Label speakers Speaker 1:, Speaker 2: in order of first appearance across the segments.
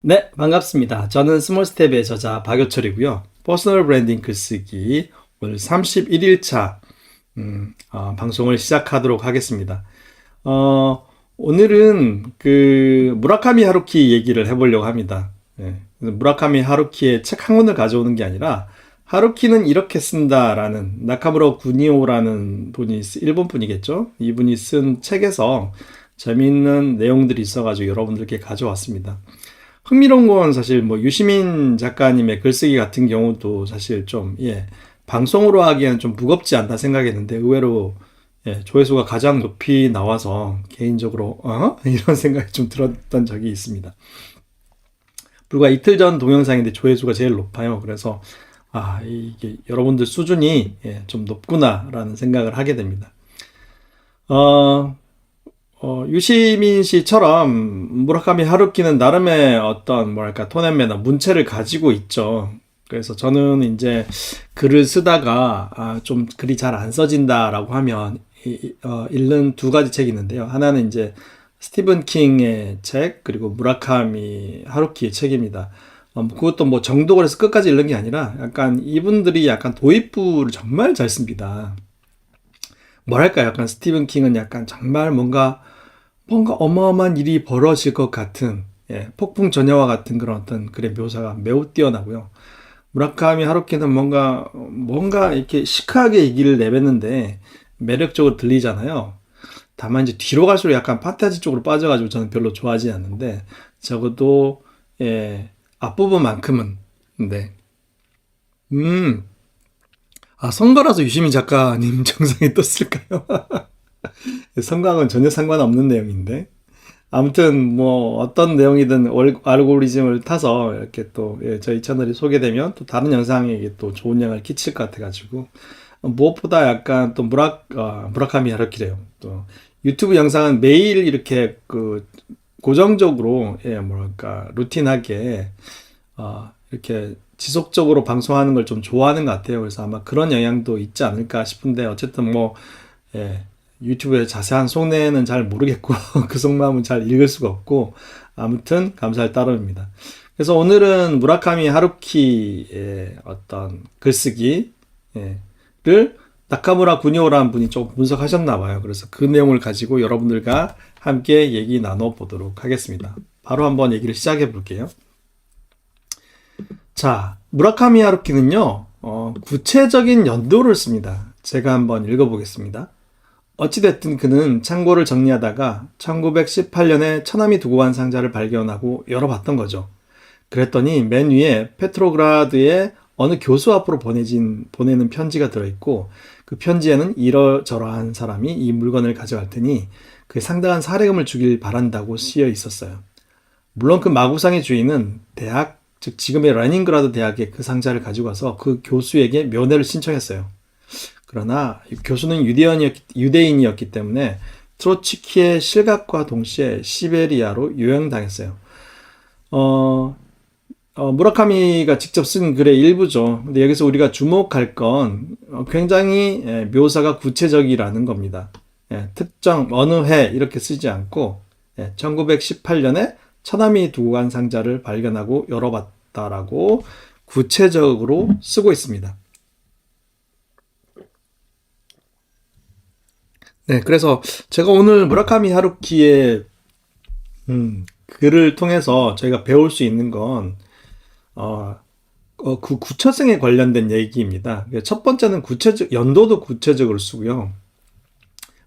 Speaker 1: 네, 반갑습니다. 저는 스몰스텝의 저자 박효철이고요. 퍼스널 브랜딩 글쓰기 오늘 31일차 방송을 시작하도록 하겠습니다. 오늘은 그 무라카미 하루키 얘기를 해보려고 합니다. 무라카미 하루키의 책 한 권을 가져오는 게 아니라 하루키는 이렇게 쓴다라는 나카무라 구니오라는 분이 일본 분이겠죠. 이분이 쓴 책에서 재미있는 내용들이 있어가지고 여러분들께 가져왔습니다. 흥미로운 건 사실 뭐 유시민 작가님의 글쓰기 같은 경우도 사실 좀 방송으로 하기에는 좀 무겁지 않다 생각했는데 의외로 조회수가 가장 높이 나와서 개인적으로 이런 생각이 좀 들었던 적이 있습니다. 불과 이틀 전 동영상인데 조회수가 제일 높아요. 그래서 이게 여러분들 수준이 좀 높구나라는 생각을 하게 됩니다. 유시민 씨처럼 무라카미 하루키는 나름의 어떤 뭐랄까 톤앤매너 문체를 가지고 있죠. 그래서 저는 이제 글을 쓰다가 좀 글이 잘 안 써진다라고 하면 읽는 두 가지 책이 있는데요. 하나는 이제 스티븐 킹의 책, 그리고 무라카미 하루키의 책입니다. 그것도 뭐 정독을 해서 끝까지 읽는 게 아니라 약간 이분들이 약간 도입부를 정말 잘 씁니다. 뭐랄까 약간 스티븐 킹은 약간 정말 뭔가 어마어마한 일이 벌어질 것 같은 폭풍 전야와 같은 그런 어떤 글의 묘사가 매우 뛰어나고요. 무라카미 하루키는 뭔가 이렇게 시크하게 얘기를 내뱉는데 매력적으로 들리잖아요. 다만 이제 뒤로 갈수록 약간 판타지 쪽으로 빠져가지고 저는 별로 좋아하지 않는데 적어도 앞부분만큼은 네. 음. 선거라서 유시민 작가님 정상에 떴을까요? 성과하고는 전혀 상관없는 내용인데 아무튼 뭐 어떤 내용이든 알고리즘을 타서 이렇게 또 저희 채널이 소개되면 또 다른 영상에게 또 좋은 영향을 끼칠 것 같아가지고 무엇보다 약간 또 무라카미 하루키래요. 또 유튜브 영상은 매일 이렇게 그 고정적으로 뭐랄까 루틴하게 이렇게 지속적으로 방송하는 걸 좀 좋아하는 것 같아요. 그래서 아마 그런 영향도 있지 않을까 싶은데 어쨌든 뭐 유튜브의 자세한 속내는 잘 모르겠고 그 속마음은 잘 읽을 수가 없고 아무튼 감사할 따름입니다. 그래서 오늘은 무라카미 하루키의 어떤 글쓰기를 나카무라 구니오라는 분이 조금 분석하셨나 봐요. 그래서 그 내용을 가지고 여러분들과 함께 얘기 나눠보도록 하겠습니다. 바로 한번 얘기를 시작해 볼게요. 자, 무라카미 하루키는요, 구체적인 연도를 씁니다. 제가 한번 읽어보겠습니다. 어찌됐든 그는 창고를 정리하다가 1918년에 처남이 두고 간 상자를 발견하고 열어봤던 거죠. 그랬더니 맨 위에 페트로그라드의 어느 교수 앞으로 보내는 편지가 들어있고 그 편지에는 이러저러한 사람이 이 물건을 가져갈 테니 그에 상당한 사례금을 주길 바란다고 쓰여 있었어요. 물론 그 마구상의 주인은 대학, 즉 지금의 레닌그라드 대학에 그 상자를 가지고 가서 그 교수에게 면회를 신청했어요. 그러나 교수는 유대인이었기 때문에 트로츠키의 실각과 동시에 시베리아로 유형당했어요. 무라카미가 직접 쓴 글의 일부죠. 근데 여기서 우리가 주목할 건 굉장히 묘사가 구체적이라는 겁니다. 특정 어느 해 이렇게 쓰지 않고 1918년에 처남이 두고 간 상자를 발견하고 열어봤다라고 구체적으로 쓰고 있습니다. 네, 그래서 제가 오늘 무라카미 하루키의 글을 통해서 저희가 배울 수 있는 건 그 구체성에 관련된 얘기입니다. 첫 번째는 연도도 구체적으로 쓰고요.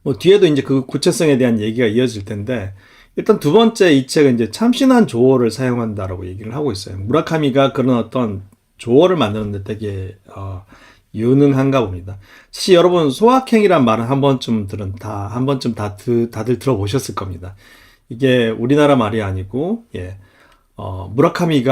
Speaker 1: 뭐 뒤에도 이제 그 구체성에 대한 얘기가 이어질 텐데 일단 두 번째 이 책은 이제 참신한 조어를 사용한다라고 얘기를 하고 있어요. 무라카미가 그런 어떤 조어를 만드는데 되게 유능한가 봅니다. 사실 여러분 소확행이란 말은 한 번쯤 다들 들어보셨을 겁니다. 이게 우리나라 말이 아니고 무라카미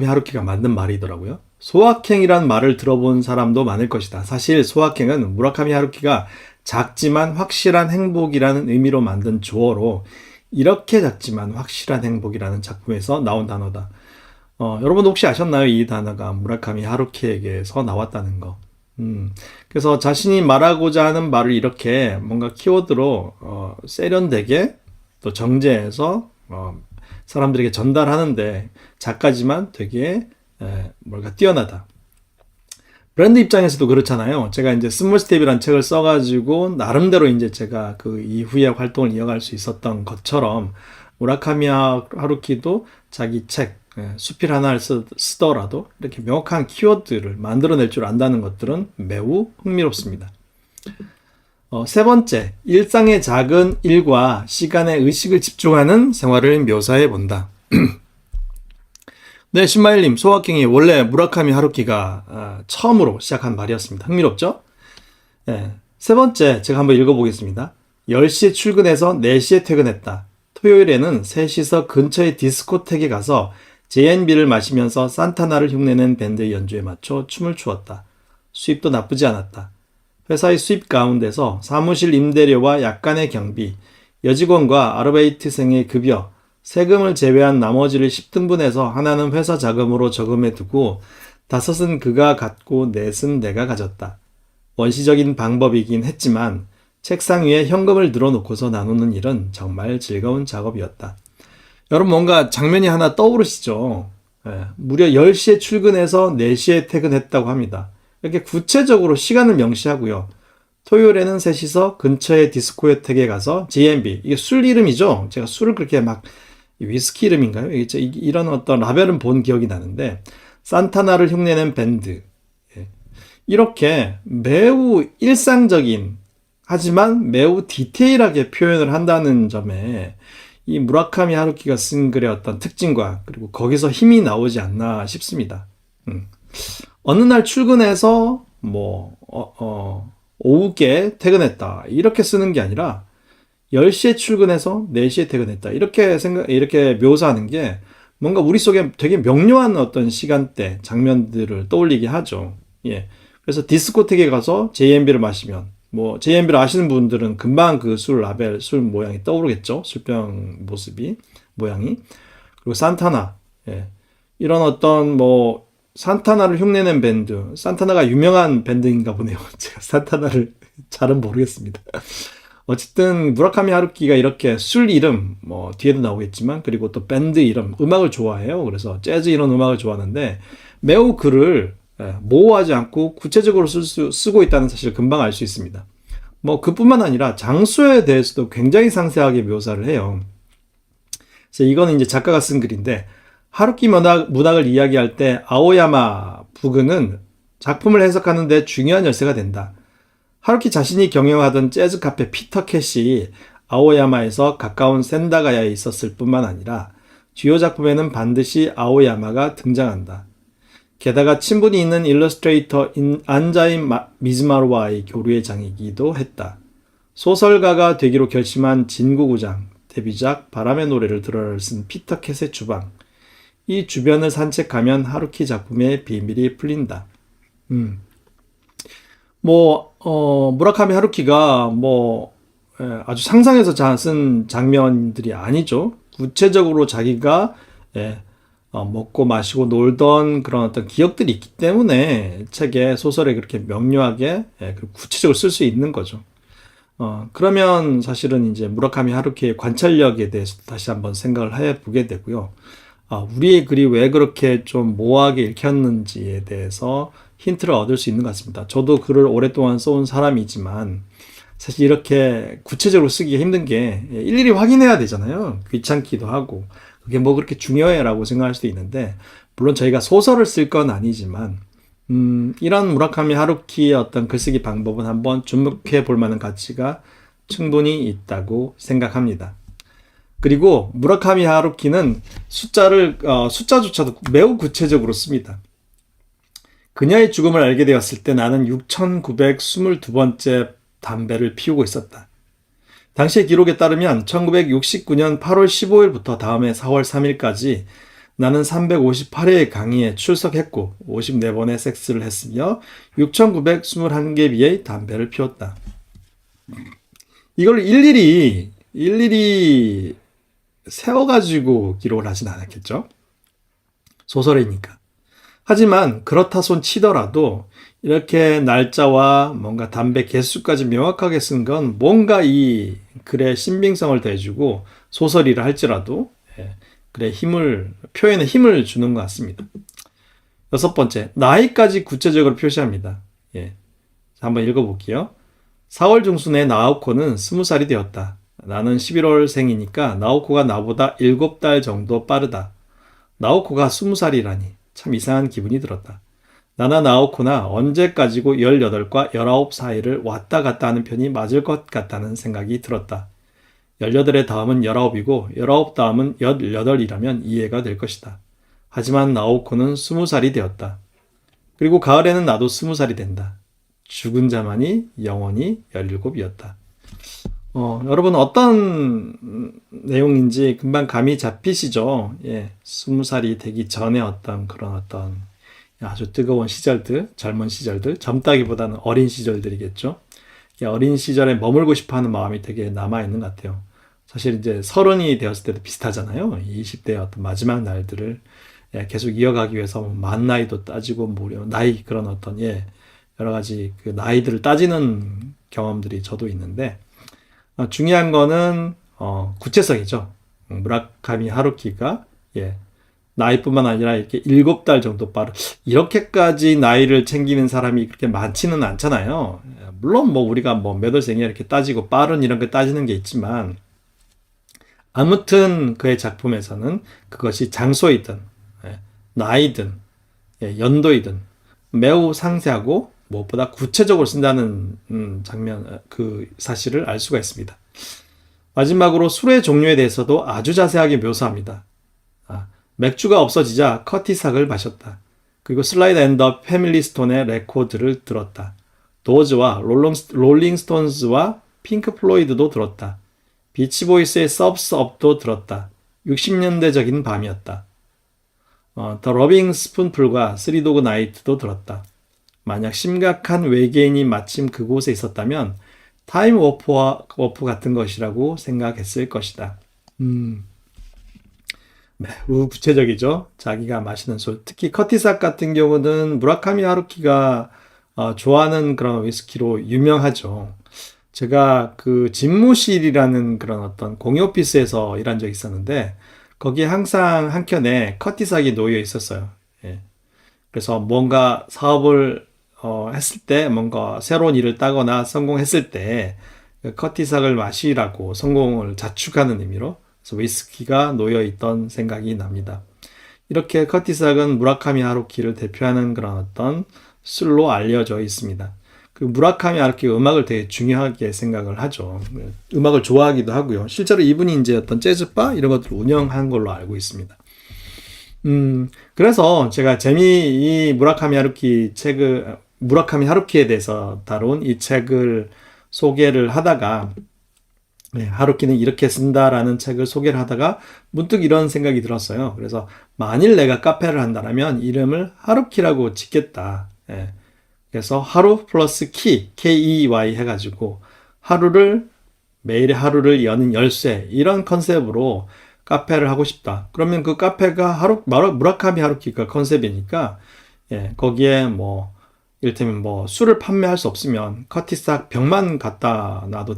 Speaker 1: 하루키가 만든 말이더라고요. 소확행이란 말을 들어본 사람도 많을 것이다. 사실 소확행은 무라카미 하루키가 작지만 확실한 행복이라는 의미로 만든 조어로 이렇게 작지만 확실한 행복이라는 작품에서 나온 단어다. 여러분도 혹시 아셨나요? 이 단어가 무라카미 하루키에게서 나왔다는 거. 그래서 자신이 말하고자 하는 말을 이렇게 뭔가 키워드로 세련되게 또 정제해서 사람들에게 전달하는데 작가지만 되게 뛰어나다. 브랜드 입장에서도 그렇잖아요. 제가 이제 스몰 스텝이라는 책을 써가지고 나름대로 이제 제가 그 이후에 활동을 이어갈 수 있었던 것처럼 무라카미 하루키도 자기 책 수필 하나를 쓰더라도 이렇게 명확한 키워드를 만들어낼 줄 안다는 것들은 매우 흥미롭습니다. 세 번째, 일상의 작은 일과 시간에 의식을 집중하는 생활을 묘사해 본다. 네, 신마일님, 소확행이 원래 무라카미 하루키가 처음으로 시작한 말이었습니다. 흥미롭죠? 네, 세 번째, 제가 한번 읽어보겠습니다. 10시에 출근해서 4시에 퇴근했다. 토요일에는 셋이서 근처의 디스코텍에 가서 JNB를 마시면서 산타나를 흉내낸 밴드의 연주에 맞춰 춤을 추었다. 수입도 나쁘지 않았다. 회사의 수입 가운데서 사무실 임대료와 약간의 경비, 여직원과 아르바이트생의 급여, 세금을 제외한 나머지를 10등분해서 하나는 회사 자금으로 저금해 두고 다섯은 그가 갖고 넷은 내가 가졌다. 원시적인 방법이긴 했지만 책상 위에 현금을 늘어놓고서 나누는 일은 정말 즐거운 작업이었다. 여러분 뭔가 장면이 하나 떠오르시죠? 무려 10시에 출근해서 4시에 퇴근했다고 합니다. 이렇게 구체적으로 시간을 명시하고요. 토요일에는 셋이서 근처의 디스코텍에 가서 JNB, 이게 술 이름이죠? 제가 술을 그렇게 막 위스키 이름인가요? 이런 어떤 라벨은 본 기억이 나는데 산타나를 흉내낸 밴드, 이렇게 매우 일상적인 하지만 매우 디테일하게 표현을 한다는 점에 이 무라카미 하루키가 쓴 글의 어떤 특징과 그리고 거기서 힘이 나오지 않나 싶습니다. 어느 날 출근해서 오후께 퇴근했다 이렇게 쓰는 게 아니라 10시에 출근해서 4시에 퇴근했다 이렇게 묘사하는 게 뭔가 우리 속에 되게 명료한 어떤 시간대 장면들을 떠올리게 하죠. 예. 그래서 디스코텍에 가서 JNB를 마시면 JNB를 아시는 분들은 금방 그 술 라벨, 술 모양이 떠오르겠죠. 술병 모양이. 그리고 산타나, 이런 어떤 산타나를 흉내낸 밴드, 산타나가 유명한 밴드인가 보네요. 제가 산타나를 잘은 모르겠습니다. 어쨌든 무라카미 하루키가 이렇게 술 이름, 뒤에도 나오겠지만, 그리고 또 밴드 이름, 음악을 좋아해요. 그래서 재즈 이런 음악을 좋아하는데 매우 글을 모호하지 않고 구체적으로 쓰고 있다는 사실을 금방 알 수 있습니다. 그뿐만 아니라 장소에 대해서도 굉장히 상세하게 묘사를 해요. 그래서 이거는 이제 작가가 쓴 글인데, 하루키 문학을 이야기할 때 아오야마 부근은 작품을 해석하는 데 중요한 열쇠가 된다. 하루키 자신이 경영하던 재즈 카페 피터캣이 아오야마에서 가까운 센다가야에 있었을 뿐만 아니라 주요 작품에는 반드시 아오야마가 등장한다. 게다가 친분이 있는 일러스트레이터 안자인 미즈마루와의 교류의 장이기도 했다. 소설가가 되기로 결심한 진구구장, 데뷔작 바람의 노래를 들어를 쓴 피터캣의 주방. 이 주변을 산책하면 하루키 작품의 비밀이 풀린다. 무라카미 하루키가 아주 상상해서 쓴 장면들이 아니죠. 구체적으로 자기가 먹고 마시고 놀던 그런 어떤 기억들이 있기 때문에 책에 소설에 그렇게 명료하게 구체적으로 쓸 수 있는 거죠. 그러면 사실은 이제 무라카미 하루키의 관찰력에 대해서 다시 한번 생각을 해보게 되고요. 우리의 글이 왜 그렇게 좀 모호하게 읽혔는지에 대해서 힌트를 얻을 수 있는 것 같습니다. 저도 글을 오랫동안 써온 사람이지만 사실 이렇게 구체적으로 쓰기가 힘든 게 일일이 확인해야 되잖아요. 귀찮기도 하고 그게 그렇게 중요해라고 생각할 수도 있는데, 물론 저희가 소설을 쓸 건 아니지만 이런 무라카미 하루키의 어떤 글쓰기 방법은 한번 주목해 볼 만한 가치가 충분히 있다고 생각합니다. 그리고 무라카미 하루키는 숫자조차도 매우 구체적으로 씁니다. 그녀의 죽음을 알게 되었을 때 나는 6,922번째 담배를 피우고 있었다. 당시의 기록에 따르면 1969년 8월 15일부터 다음해 4월 3일까지 나는 358회의 강의에 출석했고 54번의 섹스를 했으며 6,921개비의 담배를 피웠다. 이걸 일일이 세워가지고 기록을 하진 않았겠죠? 소설이니까. 하지만 그렇다 손 치더라도 이렇게 날짜와 뭔가 담배 개수까지 명확하게 쓴 건 뭔가 이 글의 신빙성을 더해주고 소설이라 할지라도 글의 힘을, 표현에 힘을 주는 것 같습니다. 여섯 번째, 나이까지 구체적으로 표시합니다. 예. 한번 읽어볼게요. 4월 중순에 나오코는 20살이 되었다. 나는 11월생이니까 나오코가 나보다 7달 정도 빠르다. 나오코가 20살이라니 참 이상한 기분이 들었다. 나나 나오코나 언제까지고 18과 19 사이를 왔다 갔다 하는 편이 맞을 것 같다는 생각이 들었다. 18의 다음은 19이고 19 다음은 18이라면 이해가 될 것이다. 하지만 나오코는 20살이 되었다. 그리고 가을에는 나도 20살이 된다. 죽은 자만이 영원히 17이었다. 여러분 어떤 내용인지 금방 감이 잡히시죠? 예, 20살이 되기 전에 그런 아주 뜨거운 시절들, 젊은 시절들, 젊다기보다는 어린 시절들이겠죠. 어린 시절에 머물고 싶어하는 마음이 되게 남아있는 것 같아요. 사실 이제 30이 되었을 때도 비슷하잖아요. 20대의 어떤 마지막 날들을 계속 이어가기 위해서 만 나이도 따지고 나이 그런 여러 가지 그 나이들을 따지는 경험들이 저도 있는데 중요한 거는 구체성이죠. 무라카미 하루키가 나이뿐만 아니라 이렇게 7달 정도 이렇게까지 나이를 챙기는 사람이 그렇게 많지는 않잖아요. 물론 우리가 몇 월생이야 이렇게 따지고 빠른 이런 거 따지는 게 있지만 아무튼 그의 작품에서는 그것이 장소이든 나이든 연도이든 매우 상세하고 무엇보다 구체적으로 쓴다는 그 사실을 알 수가 있습니다. 마지막으로 술의 종류에 대해서도 아주 자세하게 묘사합니다. 맥주가 없어지자 커티삭을 마셨다. 그리고 슬라이드 앤 더 패밀리 스톤의 레코드를 들었다. 도어즈와 롤링스톤즈와 핑크 플로이드도 들었다. 비치보이스의 서브스 업도 들었다. 60년대적인 밤이었다. 더 러빙 스푼풀과 쓰리도그 나이트도 들었다. 만약 심각한 외계인이 마침 그곳에 있었다면 타임 워프 같은 것이라고 생각했을 것이다. 매우 구체적이죠. 자기가 마시는 술. 특히 커티삭 같은 경우는 무라카미 하루키가 좋아하는 그런 위스키로 유명하죠. 제가 그 집무실이라는 그런 어떤 공유 오피스에서 일한 적이 있었는데 거기에 항상 한 켠에 커티삭이 놓여 있었어요. 예. 그래서 뭔가 사업을 했을 때 뭔가 새로운 일을 따거나 성공했을 때 그 커티삭을 마시라고 성공을 자축하는 의미로 그래서 위스키가 놓여 있던 생각이 납니다. 이렇게 커티삭은 무라카미 하루키를 대표하는 그런 어떤 술로 알려져 있습니다. 그 무라카미 하루키가 음악을 되게 중요하게 생각을 하죠. 음악을 좋아하기도 하고요. 실제로 이분이 이제 어떤 재즈바 이런 것들을 운영한 걸로 알고 있습니다. 그래서 제가 이 무라카미 하루키에 대해서 다룬 이 책을 소개를 하다가 하루키는 이렇게 쓴다라는 책을 소개를 하다가 문득 이런 생각이 들었어요. 그래서 만일 내가 카페를 한다면 이름을 하루키라고 짓겠다. 그래서 하루 플러스 키, KEY 해가지고 매일의 하루를 여는 열쇠 이런 컨셉으로 카페를 하고 싶다. 그러면 그 카페가 무라카미 하루키가 컨셉이니까 거기에 이를테면 술을 판매할 수 없으면 커티삭 병만 갖다 놔도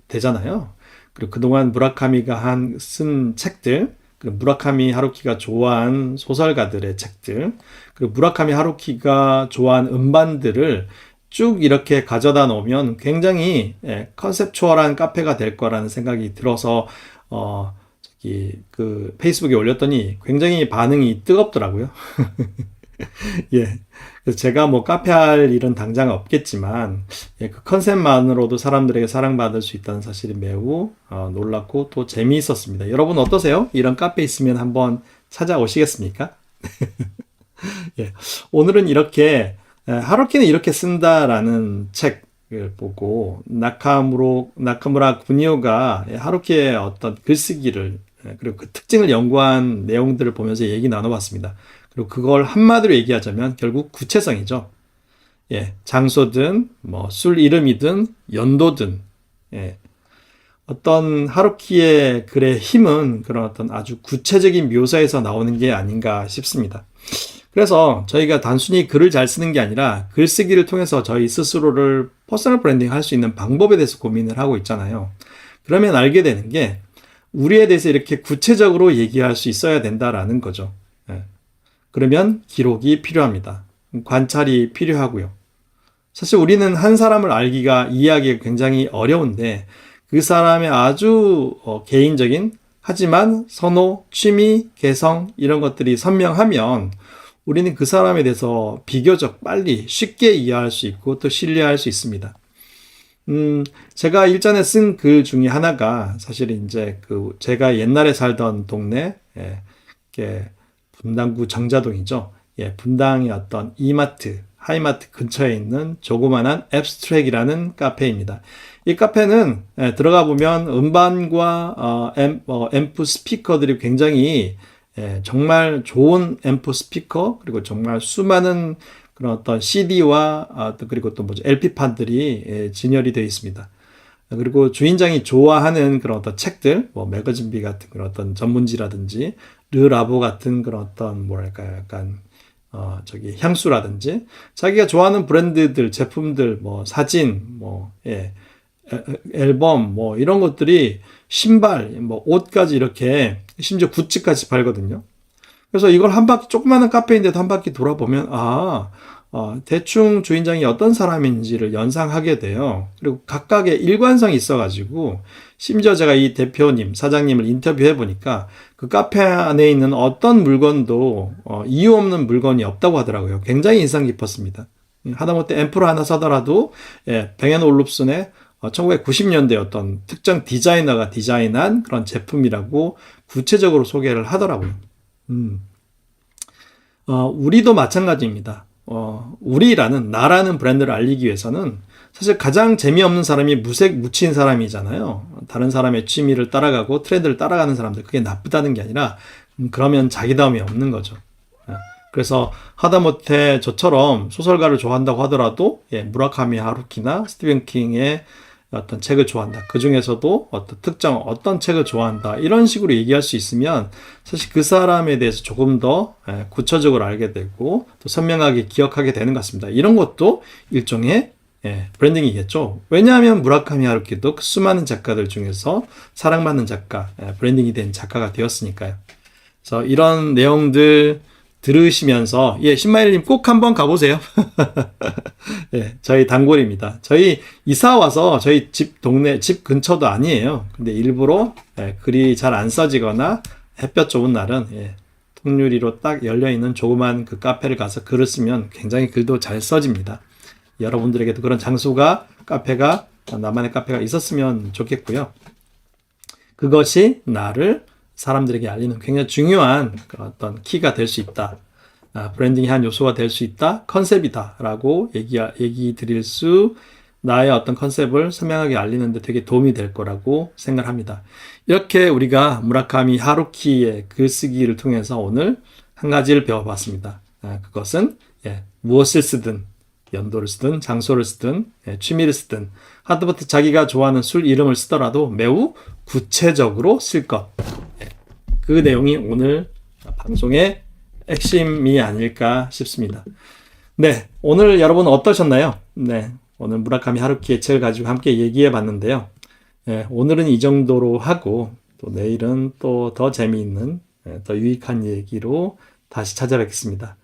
Speaker 1: 되잖아요. 그리고 그동안 무라카미가 쓴 책들, 그리고 무라카미 하루키가 좋아한 소설가들의 책들, 그리고 무라카미 하루키가 좋아한 음반들을 쭉 이렇게 가져다 놓으면 굉장히 컨셉추얼한 카페가 될 거라는 생각이 들어서 그 페이스북에 올렸더니 굉장히 반응이 뜨겁더라고요. 그래서 제가 카페 할 일은 당장 없겠지만, 그 컨셉만으로도 사람들에게 사랑받을 수 있다는 사실이 매우 놀랍고 또 재미있었습니다. 여러분 어떠세요? 이런 카페 있으면 한번 찾아오시겠습니까? 오늘은 이렇게, 하루키는 이렇게 쓴다라는 책을 보고, 나카무라 구니오가 하루키의 어떤 글쓰기를, 그리고 그 특징을 연구한 내용들을 보면서 얘기 나눠봤습니다. 그리고 그걸 한마디로 얘기하자면 결국 구체성이죠. 장소든 술 이름이든 연도든 어떤 하루키의 글의 힘은 그런 어떤 아주 구체적인 묘사에서 나오는 게 아닌가 싶습니다. 그래서 저희가 단순히 글을 잘 쓰는 게 아니라 글쓰기를 통해서 저희 스스로를 퍼스널 브랜딩 할 수 있는 방법에 대해서 고민을 하고 있잖아요. 그러면 알게 되는 게 우리에 대해서 이렇게 구체적으로 얘기할 수 있어야 된다라는 거죠. 예. 그러면 기록이 필요합니다. 관찰이 필요하고요. 사실 우리는 한 사람을 알기가, 이해하기가 굉장히 어려운데 그 사람의 아주 개인적인, 하지만 선호, 취미, 개성 이런 것들이 선명하면 우리는 그 사람에 대해서 비교적 빨리 쉽게 이해할 수 있고 또 신뢰할 수 있습니다. 제가 일전에 쓴 글 중에 하나가 사실 이제 제가 옛날에 살던 동네, 분당구 정자동이죠. 분당의 어떤 이마트, 하이마트 근처에 있는 조그만한 앱스트랙이라는 카페입니다. 이 카페는 들어가 보면 음반과 앰프 스피커들이 굉장히 정말 좋은 앰프 스피커, 그리고 정말 수많은 그런 어떤 CD와 그리고 또 뭐죠, LP판들이 진열이 되어 있습니다. 그리고 주인장이 좋아하는 그런 어떤 책들, 뭐 매거진비 같은 그런 어떤 전문지라든지 르라보 같은 그런 어떤 뭐랄까요, 약간 향수라든지 자기가 좋아하는 브랜드들, 제품들, 뭐 사진, 앨범, 뭐 이런 것들이, 신발, 뭐 옷까지, 이렇게 심지어 굿즈까지 팔거든요. 그래서 이걸 한 바퀴, 조그마한 카페인데도 한 바퀴 돌아보면 대충 주인장이 어떤 사람인지를 연상하게 돼요. 그리고 각각의 일관성이 있어가지고, 심지어 제가 이 대표님, 사장님을 인터뷰해 보니까 그 카페 안에 있는 어떤 물건도 이유 없는 물건이 없다고 하더라고요. 굉장히 인상 깊었습니다. 하다못해 앰프를 하나 사더라도 뱅앤 올룹슨의 1990년대 어떤 특정 디자이너가 디자인한 그런 제품이라고 구체적으로 소개를 하더라고요. 우리도 마찬가지입니다. 나라는 브랜드를 알리기 위해서는 사실 가장 재미없는 사람이 묻힌 사람이잖아요. 다른 사람의 취미를 따라가고 트렌드를 따라가는 사람들, 그게 나쁘다는 게 아니라 그러면 자기다움이 없는 거죠. 그래서 하다못해 저처럼 소설가를 좋아한다고 하더라도 무라카미 하루키나 스티븐 킹의 어떤 책을 좋아한다, 그 중에서도 어떤 책을 좋아한다, 이런 식으로 얘기할 수 있으면 사실 그 사람에 대해서 조금 더 구체적으로 알게 되고 또 선명하게 기억하게 되는 것 같습니다. 이런 것도 일종의 브랜딩이겠죠. 왜냐하면 무라카미 하루키도 그 수많은 작가들 중에서 사랑받는 작가, 브랜딩이 된 작가가 되었으니까요. 그래서 이런 내용들 들으시면서 신마일님 꼭 한번 가보세요. 저희 단골입니다. 저희 이사 와서 저희 집 근처도 아니에요. 근데 일부러 글이 잘 안 써지거나 햇볕 좋은 날은 통유리로 딱 열려있는 조그만 그 카페를 가서 글을 쓰면 굉장히 글도 잘 써집니다. 여러분들에게도 그런 카페가, 나만의 카페가 있었으면 좋겠고요. 그것이 나를 사람들에게 알리는 굉장히 중요한 어떤 키가 될 수 있다. 브랜딩의 한 요소가 될 수 있다. 컨셉이다. 라고 얘기 드릴 나의 어떤 컨셉을 선명하게 알리는데 되게 도움이 될 거라고 생각합니다. 이렇게 우리가 무라카미 하루키의 글쓰기를 통해서 오늘 한 가지를 배워봤습니다. 그것은 무엇을 쓰든, 연도를 쓰든, 장소를 쓰든, 취미를 쓰든, 하다못해 자기가 좋아하는 술 이름을 쓰더라도 매우 구체적으로 쓸 것. 그 내용이 오늘 방송의 핵심이 아닐까 싶습니다. 오늘 여러분 어떠셨나요? 오늘 무라카미 하루키의 책을 가지고 함께 얘기해 봤는데요. 오늘은 이 정도로 하고 또 내일은 또 더 재미있는, 더 유익한 얘기로 다시 찾아뵙겠습니다.